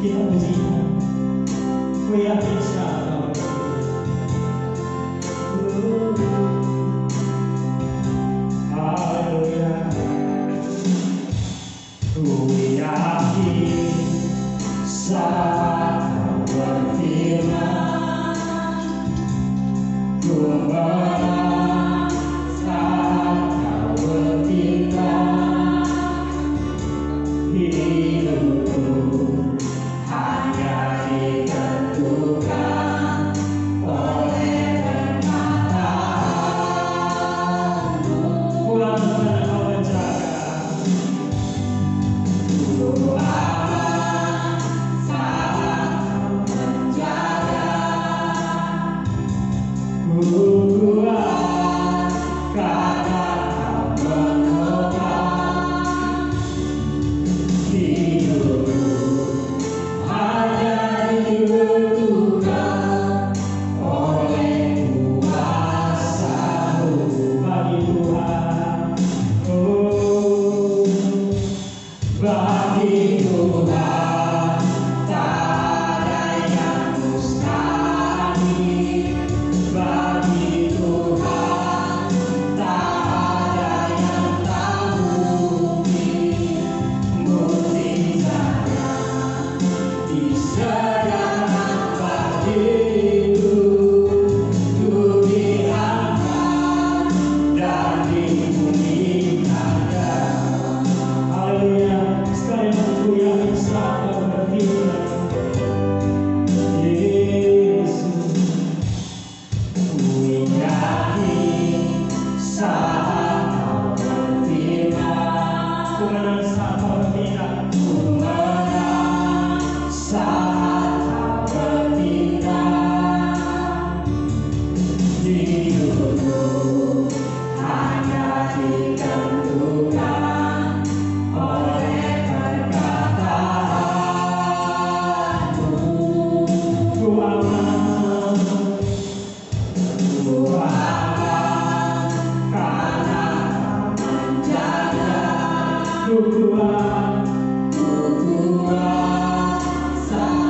Kita puji, ku yakin siapa haleluya. Ku yakin saat kau berfirman, ku menang saat kau bertindak. Hidupku hanya ditentukan oleh perkataanmu. Pulang kepada kau menjaga, ku aman saat kau menjaga. Ku kuat karena kau menopang. Hidupku hanya ditentukan oleh kuasa-Mu. Bagi Tuhan, oh, bagi Tuhan tak ada yang mustahil. Bagi Tuhan tak ada yang tak mungkin. Mukjizatnya di segala tempat hidup, ku diangkat dan di bumi ada. Haleluya. Sekali lagi ku yakin saat kau berfirman, Yesus. Ku yakin saat kau berfirman, ku menang saat kau bertindak. Ku menang saat kau bertindak. Hidupku hanya ditentukan oleh perkataanmu. Ku aman, ku aman karena kau menjaga. Ku kuat saat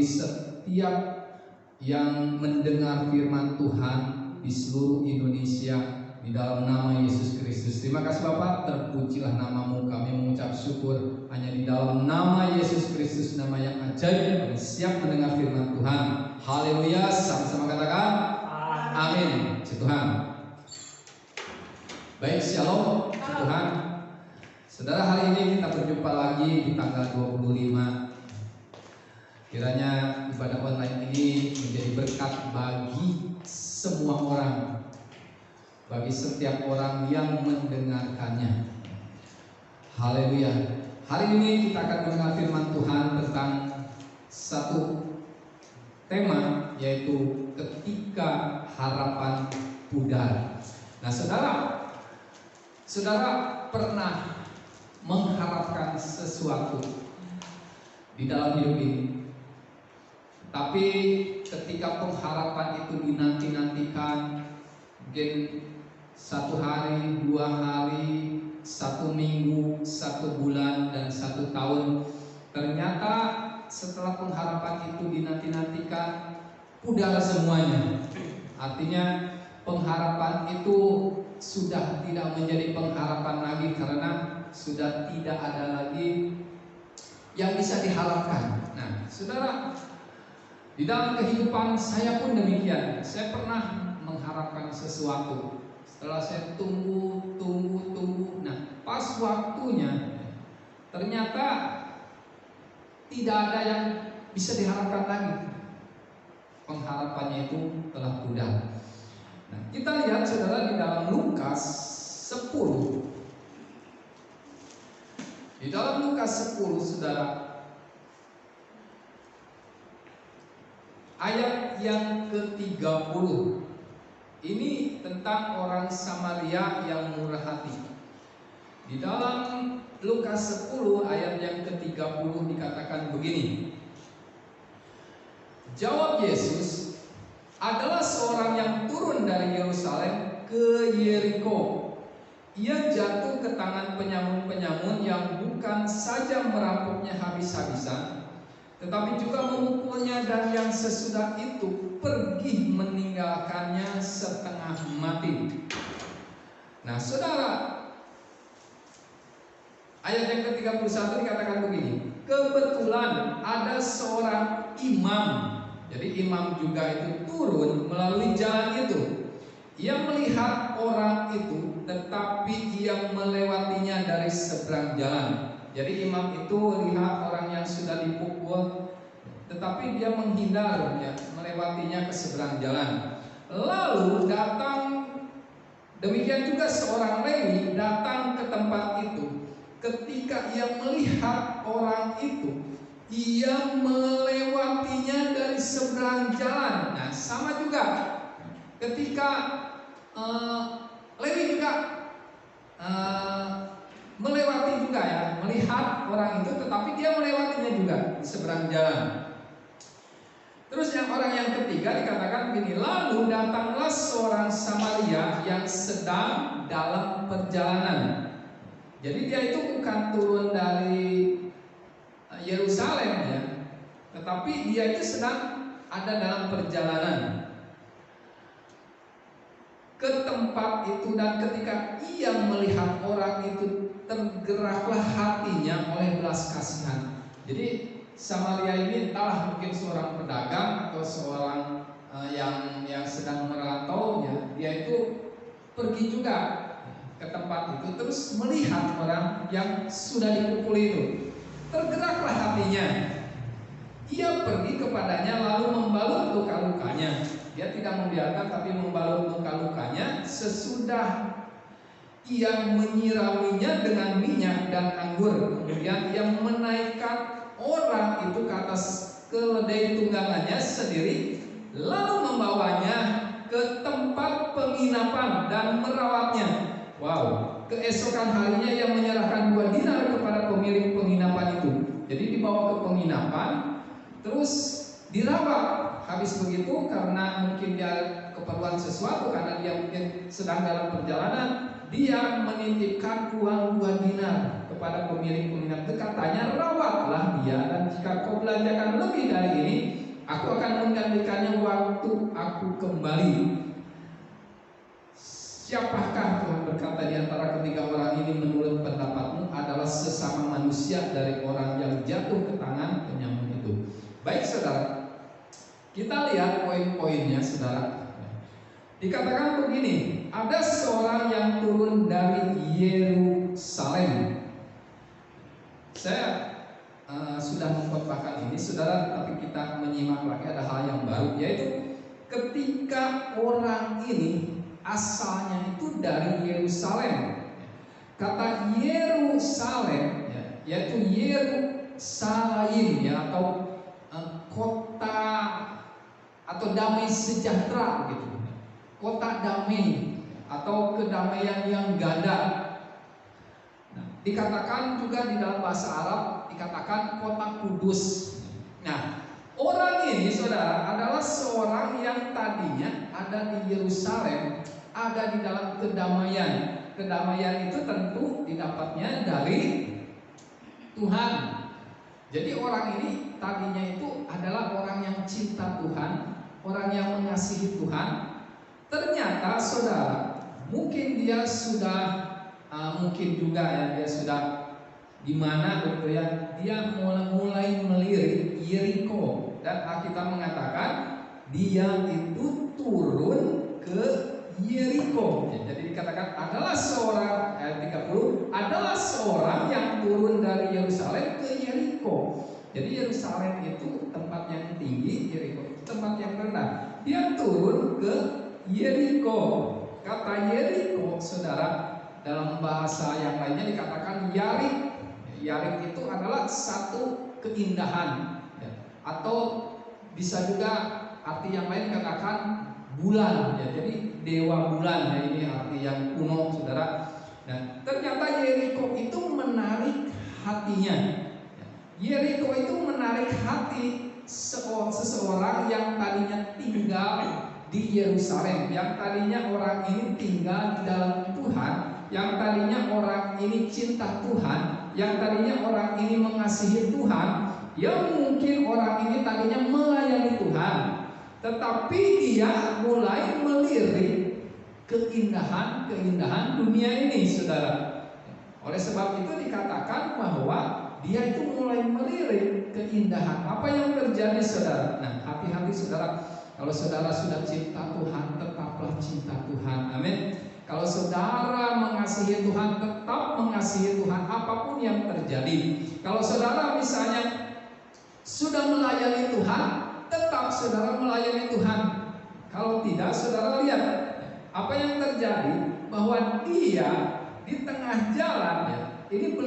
bagi setiap yang mendengar firman Tuhan di seluruh Indonesia di dalam nama Yesus Kristus. Terima kasih Bapak, terpujilah namamu. Kami mengucap syukur hanya di dalam nama Yesus Kristus, nama yang ajaib. Kami siap mendengar firman Tuhan. Haleluya, sama-sama katakan amin. Puji Tuhan. Baik, shalom Tuhan. Saudara, hari ini kita berjumpa lagi di tanggal 25. Kiranya ibadah online ini menjadi berkat bagi semua orang, bagi setiap orang yang mendengarkannya. Haleluya. Hari ini kita akan mendengar firman Tuhan tentang satu tema, yaitu ketika harapan pudar. Nah, saudara pernah mengharapkan sesuatu di dalam hidup ini, tapi ketika pengharapan itu dinanti-nantikan, mungkin 1 hari, 2 hari, 1 minggu, 1 bulan, dan 1 tahun, ternyata setelah pengharapan itu dinanti-nantikan, pudar semuanya. Artinya pengharapan itu sudah tidak menjadi pengharapan lagi, karena sudah tidak ada lagi yang bisa diharapkan. Nah, saudara, di dalam kehidupan saya pun demikian. Saya pernah mengharapkan sesuatu. Setelah saya tunggu. Nah, pas waktunya ternyata tidak ada yang bisa diharapkan lagi. Pengharapannya itu telah pudar. Nah, kita lihat saudara di dalam Lukas 10. Di dalam Lukas 10, saudara, ayat yang ke-30. Ini tentang orang Samaria yang murah hati. Di dalam Lukas 10 ayat yang ke-30 dikatakan begini. Jawab Yesus, adalah seorang yang turun dari Yerusalem ke Yeriko. Ia jatuh ke tangan penyamun-penyamun yang bukan saja merampoknya habis-habisan, tetapi juga memukulnya, dan yang sesudah itu pergi meninggalkannya setengah mati. Nah, saudara, ayat yang ke-31 dikatakan begini. Kebetulan ada seorang imam, jadi imam juga itu turun melalui jalan itu. Ia melihat orang itu, tetapi ia melewatinya dari seberang jalan. Jadi imam itu lihat orang yang sudah dipukul, tetapi dia menghindar, ya, melewatinya ke seberang jalan. Lalu datang, demikian juga seorang Lewi datang ke tempat itu. Ketika ia melihat orang itu, ia melewatinya dari seberang jalan. Nah, sama juga ketika Lewi juga melewati juga, ya, melihat orang itu, tetapi dia melewatinya juga di seberang jalan. Terus yang orang yang ketiga dikatakan begini. Lalu datanglah seorang Samaria yang sedang dalam perjalanan. Jadi dia itu bukan turun dari Yerusalem, ya, tetapi dia itu sedang ada dalam perjalanan ke tempat itu, dan ketika ia melihat orang itu, tergeraklah hatinya oleh belas kasihan. Jadi Samaria ini entahlah mungkin seorang pedagang atau seorang yang sedang merantau, ya, dia itu pergi juga ke tempat itu, terus melihat orang yang sudah dipukul itu, tergeraklah hatinya. Ia pergi kepadanya lalu membalut luka-lukanya. Dia tidak membiarkan, tapi membalut luka-lukanya. Sesudah ia menyiraminya dengan minyak dan anggur, kemudian ia menaikkan orang itu ke atas keledai tunggangannya sendiri, lalu membawanya ke tempat penginapan dan merawatnya. Wow, keesokan harinya ia menyerahkan 2 dinar kepada pemilik penginapan itu. Jadi dibawa ke penginapan, terus dirawat. Habis begitu, karena mungkin dia keperluan sesuatu, karena dia mungkin sedang dalam perjalanan, dia menitipkan uang 2 dinar kepada pemilik penginapan itu. Katanya, rawatlah dia, dan jika kau belanjakan lebih dari ini, Aku akan menggantikannya waktu aku kembali. Siapakah, Tuhan berkata, di antara ketiga orang ini menurut pendapatmu adalah sesama manusia dari orang yang jatuh ke tangan penyamun itu? Baik saudara, kita lihat poin-poinnya saudara. Dikatakan begini, ada seorang yang turun dari Yerusalem. Saya sudah mengkhotbahkan ini saudara, tapi kita menyimak lagi ada hal yang baru, yaitu ketika orang ini asalnya itu dari Yerusalem. Kata Yerusalem yaitu Yerusalem atau kota atau damai sejahtera gitu. Kota damai atau kedamaian yang ganda. Nah, dikatakan juga di dalam bahasa Arab dikatakan kota kudus. Nah, orang ini saudara adalah seorang yang tadinya ada di Yerusalem, ada di dalam kedamaian. Kedamaian itu tentu didapatnya dari Tuhan. Jadi orang ini tadinya itu adalah orang yang cinta Tuhan, orang yang mengasihi Tuhan. Ternyata saudara, mungkin dia sudah mungkin juga ya dia sudah di mana gitu ya, dia mulai melirik Yeriko, dan Alkitab mengatakan dia itu turun ke Yeriko. Jadi dikatakan adalah seorang ayat 30 adalah seorang yang turun dari Yerusalem ke Yeriko. Jadi Yerusalem itu tempat yang tinggi, Yeriko tempat yang rendah. Dia turun ke Yeriko. Kata Yeriko saudara dalam bahasa yang lainnya dikatakan Yarik. Yarik itu adalah satu keindahan atau bisa juga arti yang lain katakan bulan ya. Jadi dewa bulan ya, ini arti yang kuno saudara. Nah, ternyata Yeriko itu menarik hatinya. Yeriko itu menarik hati seseorang yang tadinya tinggal di Yerusalem, yang tadinya orang ini tinggal di dalam Tuhan, yang tadinya orang ini cinta Tuhan, yang tadinya orang ini mengasihi Tuhan, yang mungkin orang ini tadinya melayani Tuhan, tetapi dia mulai melirik keindahan dunia ini saudara. Oleh sebab itu dikatakan bahwa dia itu mulai melirik keindahan. Apa yang terjadi saudara? Nah, hati-hati saudara. Kalau saudara sudah cinta Tuhan, tetaplah cinta Tuhan. Amin. Kalau saudara mengasihi Tuhan, tetap mengasihi Tuhan apapun yang terjadi. Kalau saudara misalnya sudah melayani Tuhan, tetap saudara melayani Tuhan. Kalau tidak, saudara lihat apa yang terjadi, bahwa dia di tengah jalan ya. Ini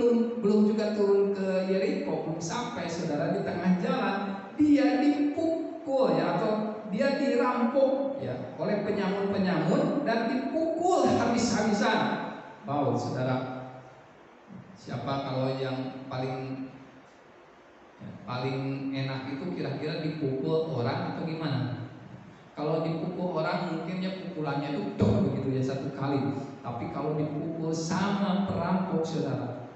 belum juga turun ke Yeriko, belum sampai saudara, di tengah jalan dia dipukul ya, atau dia dirampok ya oleh penyamun-penyamun dan dipukul habis-habisan. Wow, saudara, siapa kalau yang paling enak itu kira-kira dipukul orang atau gimana? Kalau dipukul orang mungkinnya pukulannya itu dong begitu ya, satu kali. Tapi kalau dipukul sama perampok saudara,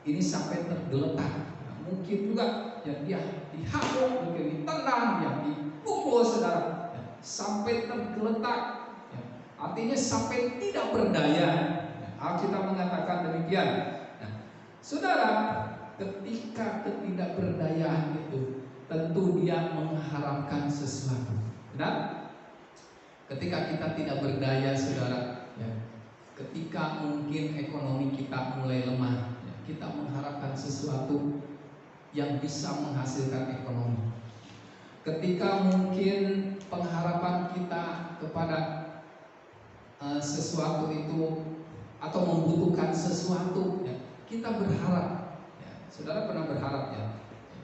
ini sampai tergeletak. Nah, mungkin juga ya dia dihabuk, mungkin ditendang, ya dipukul saudara, ya, sampai tergeletak. Ya, artinya sampai tidak berdaya. Alkitab mengatakan demikian. Nah, saudara, ketika ketidakberdayaan itu tentu dia mengharapkan sesuatu. Benar? Ketika kita tidak berdaya saudara ya, ketika mungkin ekonomi kita mulai lemah ya, kita mengharapkan sesuatu yang bisa menghasilkan ekonomi. Ketika mungkin pengharapan kita kepada sesuatu itu atau membutuhkan sesuatu ya, kita berharap ya. Saudara pernah berharap ya,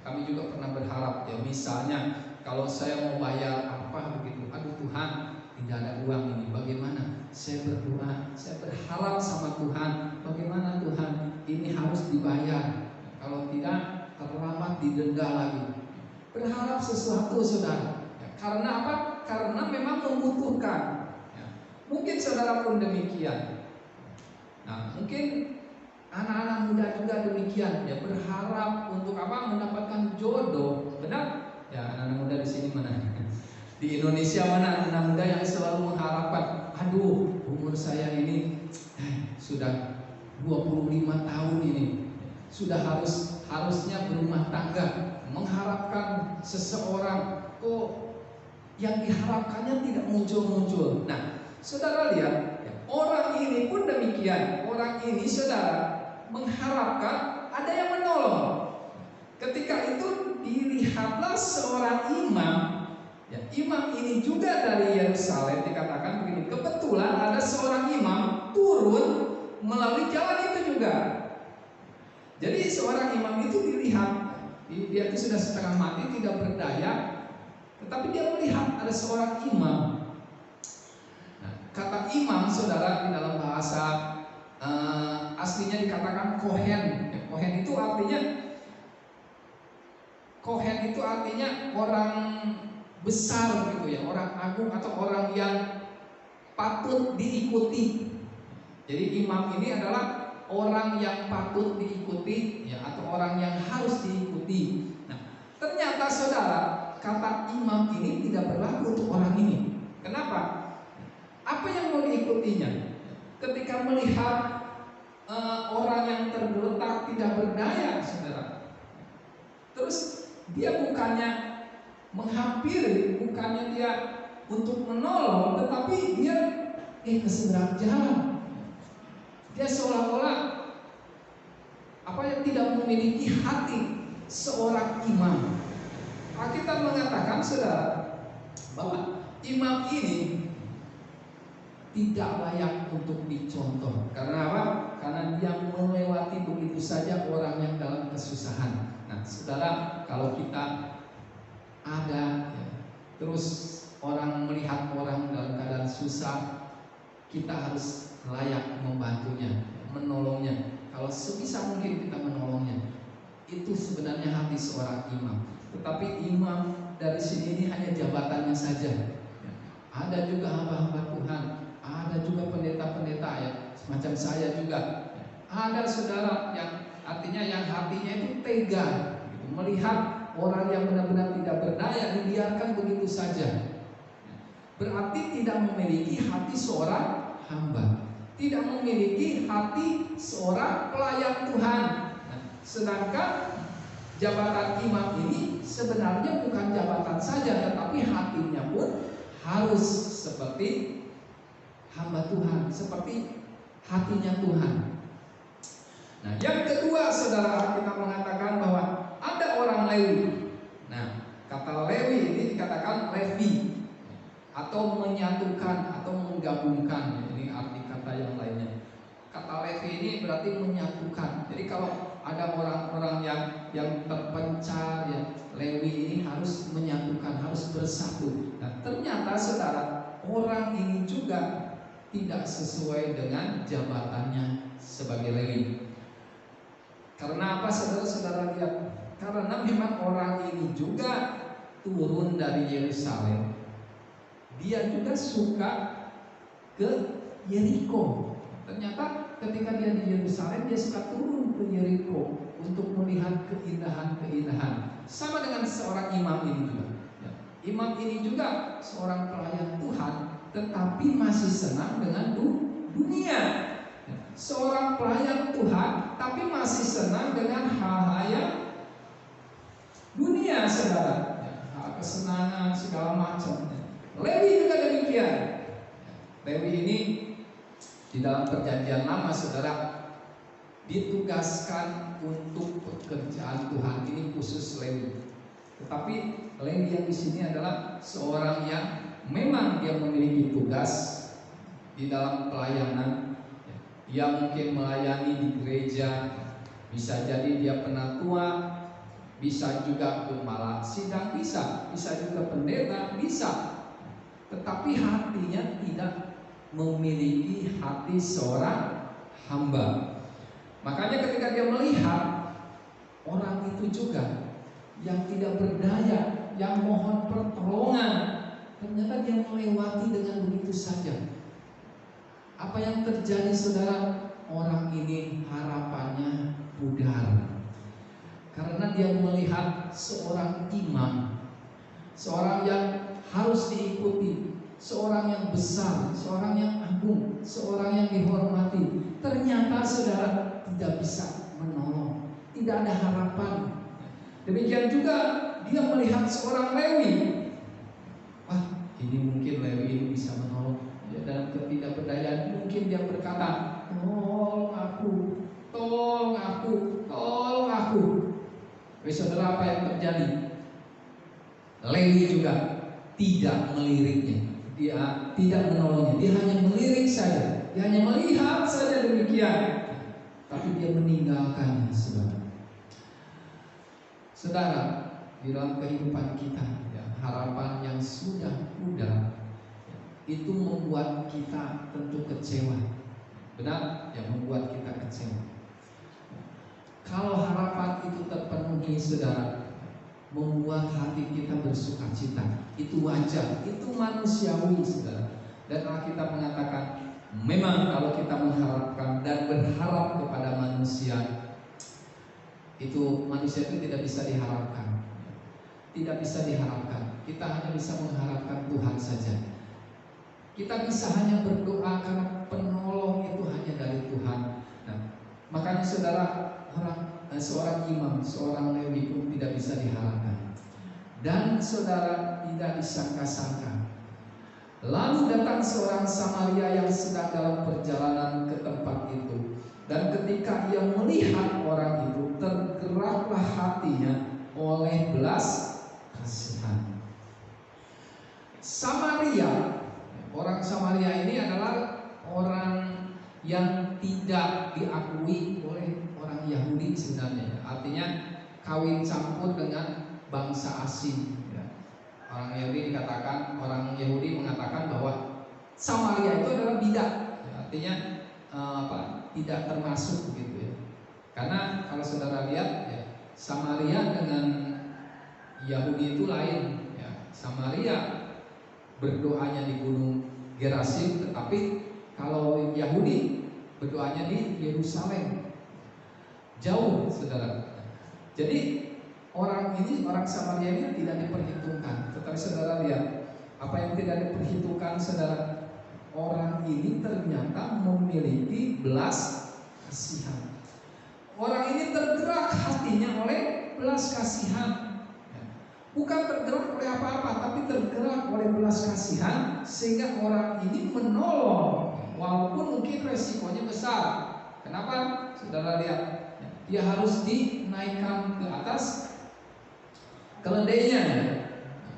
kami juga pernah berharap ya, misalnya kalau saya mau bayar apa begitu, aduh Tuhan tidak ada uang ini, bagaimana? Saya berdoa, saya berharap sama Tuhan, bagaimana Tuhan ini harus dibayar, kalau tidak terlambat didenda lagi. Berharap sesuatu saudara ya, karena apa? Karena memang membutuhkan ya. Mungkin saudara pun demikian. Nah, mungkin anak-anak muda juga demikian ya, berharap untuk apa? Mendapatkan jodoh. Benar? Ya, anak-anak muda di sini mana? Di Indonesia mana anak muda yang selalu mengharapkan, aduh umur saya ini sudah 25 tahun ini, sudah harusnya berumah tangga, mengharapkan seseorang, kok yang diharapkannya tidak muncul-muncul. Nah, saudara lihat, orang ini pun demikian. Orang ini saudara mengharapkan ada yang menolong. Ketika itu dilihatlah seorang imam. Ya, imam ini juga dari Yerusalem, dikatakan begini, kebetulan ada seorang imam turun melalui jalan itu juga. Jadi seorang imam itu dilihat, dia itu sudah setengah mati, tidak berdaya, tetapi dia melihat ada seorang imam. Nah, kata imam saudara di dalam bahasa aslinya dikatakan kohen. Kohen itu artinya orang besar gitu ya, orang agung atau orang yang patut diikuti. Jadi imam ini adalah orang yang patut diikuti ya, atau orang yang harus diikuti. Nah, ternyata saudara, kata imam ini tidak berlaku untuk orang ini. Kenapa? Apa yang mau diikutinya? Ketika melihat orang yang tergeletak tidak berdaya, saudara, terus dia bukannya menghampiri, bukannya dia untuk menolong, tetapi dia ke seberang jalan. Dia seolah-olah tidak memiliki hati seorang imam. Alkitab mengatakan saudara bahwa imam ini tidak layak untuk dicontoh. Karena apa? Karena dia melewati begitu saja orang yang dalam kesusahan. Nah, saudara, kalau kita ada terus orang melihat orang dalam keadaan susah, kita harus layak membantunya, menolongnya. Kalau sebisa mungkin kita menolongnya. Itu sebenarnya hati seorang imam. Tetapi imam dari sini ini hanya jabatannya saja. Ada juga hamba-hamba Tuhan, ada juga pendeta-pendeta ya, semacam saya juga. Ada saudara yang artinya yang hatinya itu tega gitu, melihat orang yang benar-benar tidak berdaya dibiarkan begitu saja. Berarti tidak memiliki hati seorang hamba, tidak memiliki hati seorang pelayan Tuhan. Nah, sedangkan jabatan imam ini sebenarnya bukan jabatan saja, tetapi hatinya pun harus seperti hamba Tuhan, seperti hatinya Tuhan. Nah, yang kedua saudara, kita mengatakan bahwa ada orang Lewi. Nah, kata Lewi ini dikatakan Levi, atau menyatukan atau menggabungkan. Ini arti kata yang lainnya. Kata Levi ini berarti menyatukan. Jadi kalau ada orang-orang yang terpencar ya, Lewi ini harus menyatukan, harus bersatu. Nah, ternyata saudara, orang ini juga tidak sesuai dengan jabatannya sebagai Lewi. Karena apa saudara-saudara lihat? Karena memang orang ini juga turun dari Yerusalem. Dia juga suka ke Yeriko. Ternyata ketika dia di Yerusalem, dia suka turun ke Yeriko untuk melihat keindahan-keindahan. Sama dengan seorang imam ini juga. Imam ini juga seorang pelayan Tuhan, tetapi masih senang dengan dunia. Seorang pelayan Tuhan, tapi masih senang dengan hal-hal yang dunia, saudara. Hal kesenangan segala macam. Lewi juga demikian. Lewi ini di dalam perjanjian lama, saudara, ditugaskan untuk pekerjaan Tuhan. Ini khusus Lewi. Tetapi Lewi yang di sini adalah seorang yang memang dia memiliki tugas di dalam pelayanan. Dia mungkin melayani di gereja, bisa jadi dia penatua, bisa juga gembala sidang, bisa juga pendeta, bisa. Tetapi hatinya tidak memiliki hati seorang hamba. Makanya ketika dia melihat orang itu juga yang tidak berdaya, yang mohon pertolongan, ternyata dia melewati dengan begitu saja. Apa yang terjadi saudara? Orang ini harapannya pudar. Karena dia melihat seorang imam, seorang yang harus diikuti, seorang yang besar, seorang yang agung, seorang yang dihormati. Ternyata saudara tidak bisa menolong, tidak ada harapan. Demikian juga dia melihat seorang Lewi. Wah, ini mungkin Lewi ini bisa menolong. Ya, dalam ketidakberdayaan mungkin dia berkata, tolong aku, tolong aku, tolong aku. Saudara, apa yang terjadi? Lewi juga tidak meliriknya, dia tidak menolongnya, dia hanya melirik saja, dia hanya melihat saja demikian, tapi dia meninggalkannya. Saudara, di dalam kehidupan kita, ya, harapan yang sudah pudar, ya, itu membuat kita tentu kecewa. Benar, yang membuat kita kecewa. Kalau harapan itu terpenuhi, saudara, membuat hati kita bersuka cita. Itu wajar, itu manusiawi, saudara. Dan Alkitab mengatakan, memang kalau kita mengharapkan dan berharap kepada manusia, itu manusia itu tidak bisa diharapkan. Tidak bisa diharapkan. Kita hanya bisa mengharapkan Tuhan saja. Kita bisa hanya berdoa karena penolong itu hanya dari Tuhan. Nah, makanya saudara, seorang imam, seorang Lewi pun tidak bisa diharapkan. Dan saudara, tidak disangka-sangka, lalu datang seorang Samaria yang sedang dalam perjalanan ke tempat itu. Dan ketika ia melihat orang itu, tergeraklah hatinya oleh belas kasihan. Samaria, orang Samaria ini adalah orang yang tidak diakui oleh orang Yahudi sebenarnya. Artinya kawin campur dengan bangsa asing. Orang Yahudi dikatakan, orang Yahudi mengatakan bahwa Samaria itu adalah bidak. Artinya tidak termasuk begitu ya. Karena kalau saudara lihat, ya, Samaria dengan Yahudi itu lain. Ya. Samaria berdoanya di Gunung Gerasim, tetapi kalau Yahudi berdoanya di Yerusalem. Jauh, saudara. Jadi orang Samaria ini tidak diperhitungkan. Tetapi saudara lihat, apa yang tidak diperhitungkan, saudara? Orang ini ternyata memiliki belas kasihan. Orang ini tergerak hatinya oleh belas kasihan. Bukan tergerak oleh apa-apa, tapi tergerak oleh belas kasihan, sehingga orang ini menolong, walaupun mungkin resikonya besar. Kenapa? Saudara lihat, dia harus dinaikkan ke atas keledainya,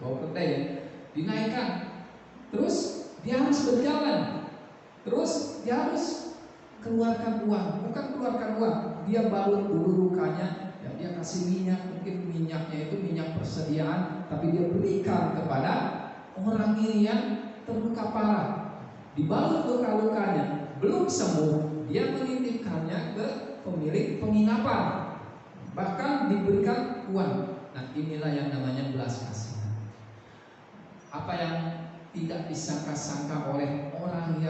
bawa keledai, dinaikkan, terus dia harus berjalan, terus dia harus keluarkan uang, bukan keluarkan uang, dia balut dulu lukanya, ya, dia kasih minyak, mungkin minyaknya itu minyak persediaan, tapi dia berikan kepada orang ini yang terluka parah, dibalut luka-lukanya, belum sembuh, dia menitipkannya ke pemilik penginapan, bahkan diberikan uang. Nah, inilah yang namanya belas kasihan. Apa yang tidak disangka-sangka oleh orang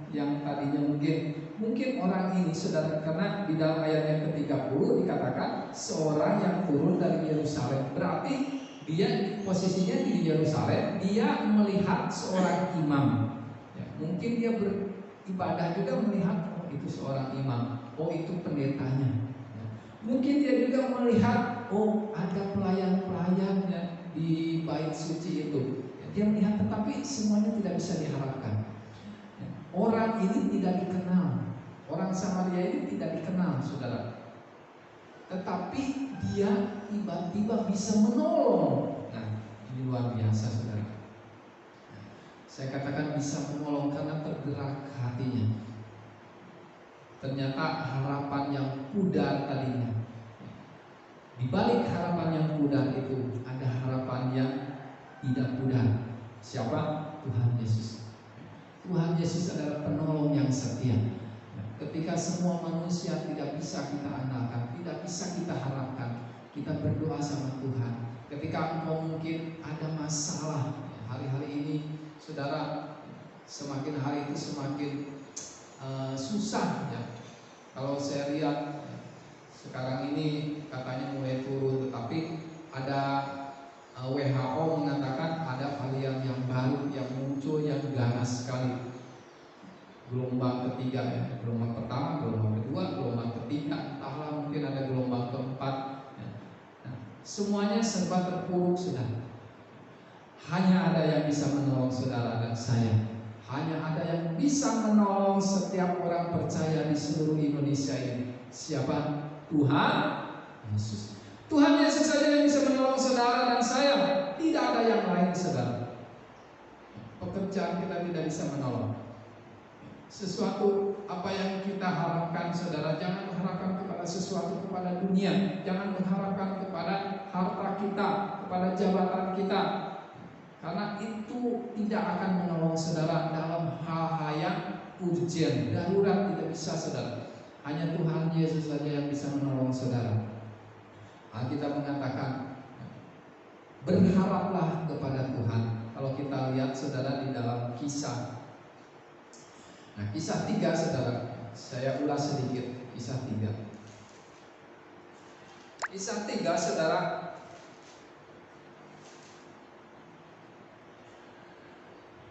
yang tadinya mungkin orang ini, saudara, karena di dalam ayat yang ke-30 dikatakan seorang yang turun dari Yerusalem, berarti dia posisinya di Yerusalem, dia melihat seorang imam. Ya, mungkin dia beribadah juga melihat, oh itu seorang imam, oh itu pendetanya. Ya, mungkin dia juga melihat, oh ada pelayan-pelayan ya, di bait suci itu. Dia melihat, tetapi semuanya tidak bisa diharapkan. Orang ini tidak dikenal, orang Samaria ini tidak dikenal, saudara. Tetapi dia tiba-tiba bisa menolong. Nah, ini luar biasa, saudara. Saya katakan bisa menolong karena tergerak hatinya. Ternyata harapan yang pudar tadinya, di balik harapan yang pudar itu ada harapan yang tidak pudar. Siapa? Tuhan Yesus. Tuhan Yesus adalah penolong yang setia. Ketika semua manusia tidak bisa kita andalkan, tidak bisa kita harapkan, kita berdoa sama Tuhan. Ketika engkau mungkin ada masalah, hari-hari ini saudara, semakin hari itu semakin susah ya. Kalau saya lihat sekarang ini katanya mulai turun, tetapi ada WHO mengatakan ada varian yang gelombang ketiga ya, gelombang pertama, gelombang kedua, gelombang ketiga, entahlah mungkin ada gelombang keempat ya. Nah, semuanya serba terpuruk sudah. Hanya ada yang bisa menolong saudara dan saya. Hanya ada yang bisa menolong setiap orang percaya di seluruh Indonesia ini. Siapa? Tuhan Yesus. Tuhan Yesus saja yang bisa menolong saudara dan saya. Tidak ada yang lain, saudara. Pekerjaan kita tidak bisa menolong. Sesuatu apa yang kita harapkan, saudara, jangan mengharapkan kepada sesuatu kepada dunia. Jangan mengharapkan kepada harta kita, kepada jabatan kita. Karena itu tidak akan menolong saudara dalam hal-hal yang urgent, darurat, tidak bisa, saudara. Hanya Tuhan Yesus saja yang bisa menolong saudara. Alkitab mengatakan, berharaplah kepada Tuhan. Kalau kita lihat, saudara, di dalam Kisah. Nah, Kisah 3, saudara, saya ulas sedikit. Kisah 3. Kisah 3, saudara,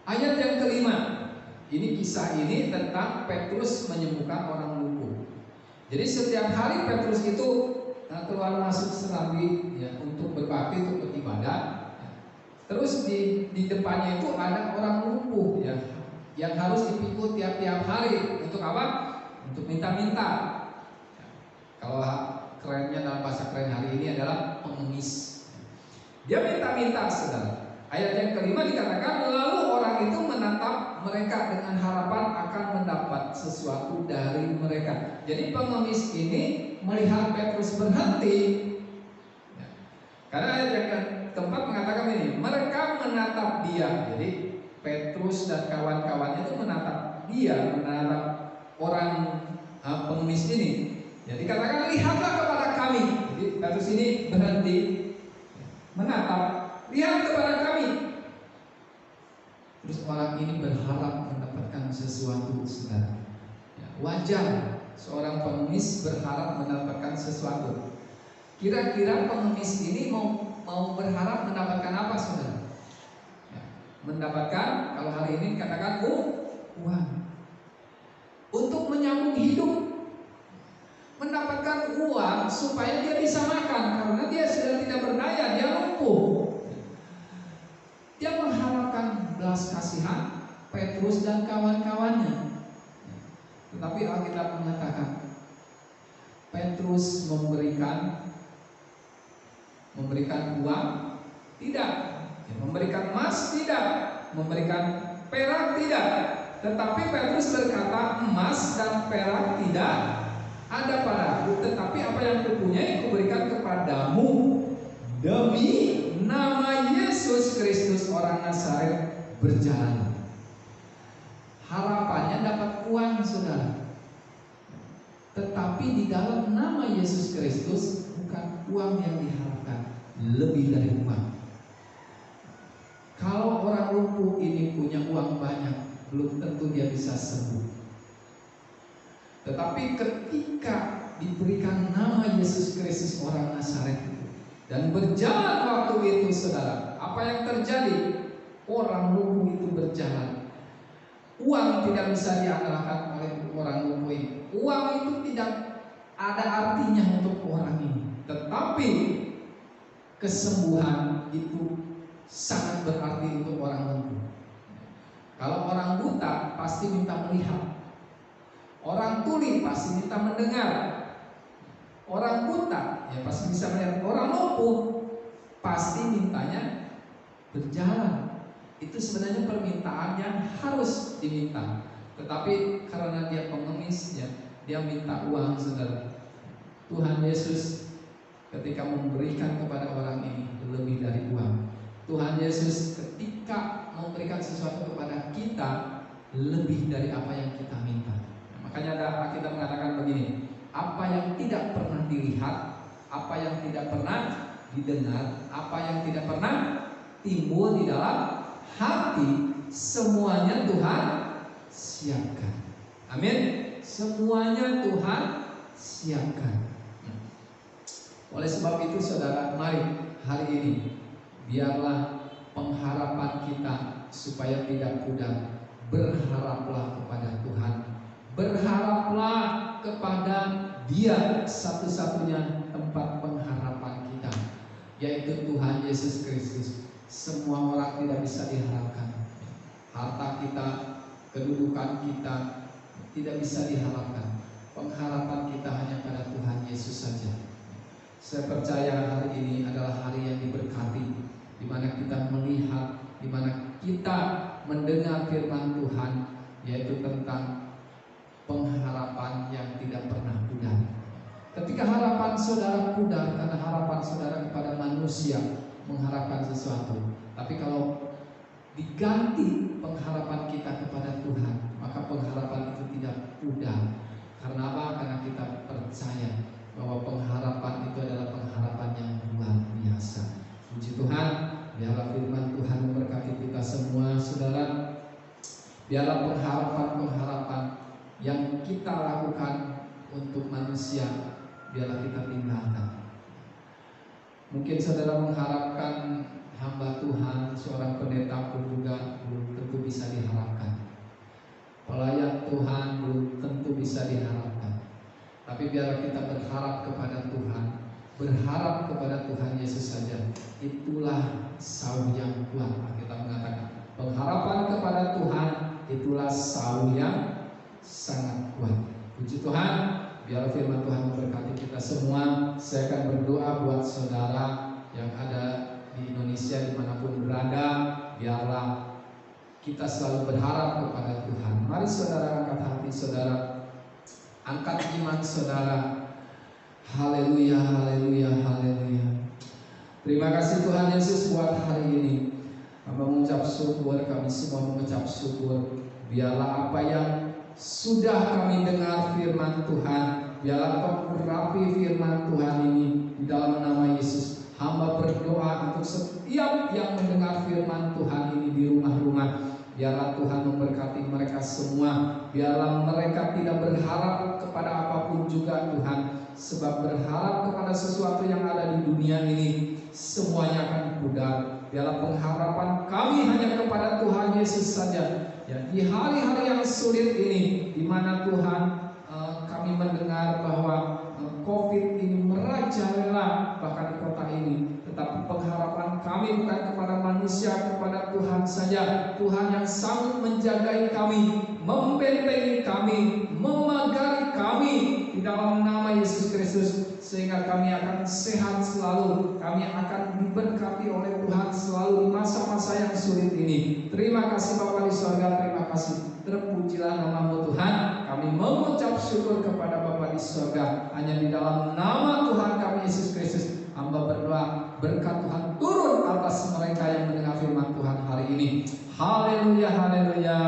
ayat yang kelima. Ini kisah ini tentang Petrus menyembuhkan orang lumpuh. Jadi setiap hari Petrus itu keluar masuk serambi ya, untuk berbakti, untuk beribadah. Terus di depannya itu ada orang lumpuh ya, yang harus dipikul tiap-tiap hari. Untuk apa? Untuk minta-minta. Kalau kerennya dalam bahasa keren hari ini adalah pengemis. Dia minta-minta, saudara. Ayat yang kelima dikatakan, lalu orang itu menatap mereka dengan harapan akan mendapat sesuatu dari mereka. Jadi pengemis ini melihat Petrus berhenti ya. Karena ayat yang keempat mengatakan ini, mereka menatap dia. Jadi Petrus dan kawan-kawannya itu menatap dia, menatap orang pengemis ini. Jadi katakan, lihatlah kepada kami. Jadi Petrus ini berhenti menatap, lihat kepada kami. Terus orang ini berharap mendapatkan sesuatu, saudara. Ya, wajar seorang pengemis berharap mendapatkan sesuatu. Kira-kira pengemis ini mau berharap mendapatkan apa, saudara? Ya, mendapatkan, kalau hari ini katakan uang untuk menyambung hidup, mendapatkan uang supaya dia bisa makan karena dia sudah tidak berdaya, dia lumpuh. Dia mengharapkan belas kasihan Petrus dan kawan-kawannya. Tetapi Alkitab mengatakan Petrus memberikan uang tidak, memberikan emas tidak, memberikan perak tidak. Tetapi Petrus berkata, emas dan perak tidak ada padaku, tetapi apa yang kupunyai kuberikan kepadamu demi nama Yesus Kristus orang Nazaret berjalan. Harapannya dapat uang, saudara. Tetapi di dalam nama Yesus Kristus bukan uang yang diharapkan, lebih dari uang. Kalau orang lumpuh ini punya uang banyak, belum tentu dia bisa sembuh. Tetapi ketika diberikan nama Yesus Kristus orang Nazaret itu dan berjalan waktu itu, saudara, apa yang terjadi? Orang lumpuh itu berjalan. Uang tidak bisa diandalkan oleh orang lumpuh ini. Uang itu tidak ada artinya untuk orang ini. Tetapi kesembuhan itu sangat berarti untuk orang lumpuh. Kalau orang buta pasti minta melihat. Orang tuli pasti minta mendengar. Orang buta ya pasti bisa melihat. Orang lumpuh pasti mintanya berjalan. Itu sebenarnya permintaan yang harus diminta. Tetapi karena dia pengemis ya, dia minta uang, saudara. Tuhan Yesus ketika memberikan kepada orang ini lebih dari uang. Tuhan Yesus ketika memberikan sesuatu kepada kita lebih dari apa yang kita minta. Makanya kita mengatakan begini, apa yang tidak pernah dilihat, apa yang tidak pernah didengar, apa yang tidak pernah timbul di dalam hati, semuanya Tuhan siapkan. Amin. Semuanya Tuhan siapkan. Oleh sebab itu, saudara, mari hari ini biarlah pengharapan kita supaya tidak pudar berharaplah kepada Tuhan. Berharaplah kepada Dia satu-satunya tempat pengharapan kita, yaitu Tuhan Yesus Kristus. Semua orang tidak bisa diharapkan. Harta kita, kedudukan kita tidak bisa diharapkan. Pengharapan kita hanya pada Tuhan Yesus saja. Saya percaya hari ini adalah hari yang diberkati, di mana kita melihat, di mana kita mendengar firman Tuhan, yaitu tentang pengharapan yang tidak pernah pudar. Ketika harapan saudara pudar karena harapan saudara kepada manusia mengharapkan sesuatu, tapi kalau diganti pengharapan kita kepada Tuhan, maka pengharapan itu tidak pudar. Karena apa? Karena kita percaya bahwa pengharapan itu adalah pengharapan yang luar biasa. Puji Tuhan, biarlah firman Tuhan memberkati kita semua, saudara. Biarlah pengharapan-pengharapan yang kita lakukan untuk manusia, biarlah kita tinggalkan. Mungkin saudara mengharapkan hamba Tuhan, seorang pendeta pun juga belum tentu bisa diharapkan. Pelayan Tuhan belum tentu bisa diharapkan. Tapi biarlah kita berharap kepada Tuhan, berharap kepada Tuhan Yesus saja. Itulah sauh yang kuat. Kita mengatakan pengharapan kepada Tuhan itulah sauh yang sangat kuat. Puji Tuhan, biarlah firman Tuhan memberkati kita semua. Saya akan berdoa buat saudara yang ada di Indonesia dimanapun berada. Biarlah kita selalu berharap kepada Tuhan. Mari saudara angkat hati saudara, angkat iman saudara. Haleluya, haleluya, haleluya. Terima kasih Tuhan Yesus buat hari ini. Kami mengucap syukur, kami semua mengucap syukur. Biarlah apa yang sudah kami dengar firman Tuhan, biarlah Engkau urapi firman Tuhan ini di dalam nama Yesus. Hamba berdoa untuk setiap yang mendengar firman Tuhan ini di rumah-rumah. Biarlah Tuhan memberkati mereka semua. Biarlah mereka tidak berharap kepada apapun juga Tuhan, sebab berharap kepada sesuatu yang ada di dunia ini semuanya akan pudar. Biarlah pengharapan kami hanya kepada Tuhan Yesus saja. Ya, di hari-hari yang sulit ini, di mana Tuhan kami mendengar bahwa COVID ini merajalela bahkan di kota ini, tetapi pengharapan kami bukan kepada manusia, kepada Tuhan saja. Tuhan yang sanggup menjagai kami, membentengi kami, memagari kami di dalam nama Yesus Kristus, sehingga kami akan sehat selalu. Kami akan diberkati oleh Tuhan selalu di masa-masa yang sulit ini. Terima kasih Bapa di surga, terima kasih. Terpujilah nama-Mu Tuhan. Kami mengucap syukur kepada Bapa di surga. Hanya di dalam nama Tuhan kami Yesus Kristus, hamba berdoa, berkat Tuhan turun atas mereka yang mendengar firman Tuhan hari ini. Haleluya, haleluya.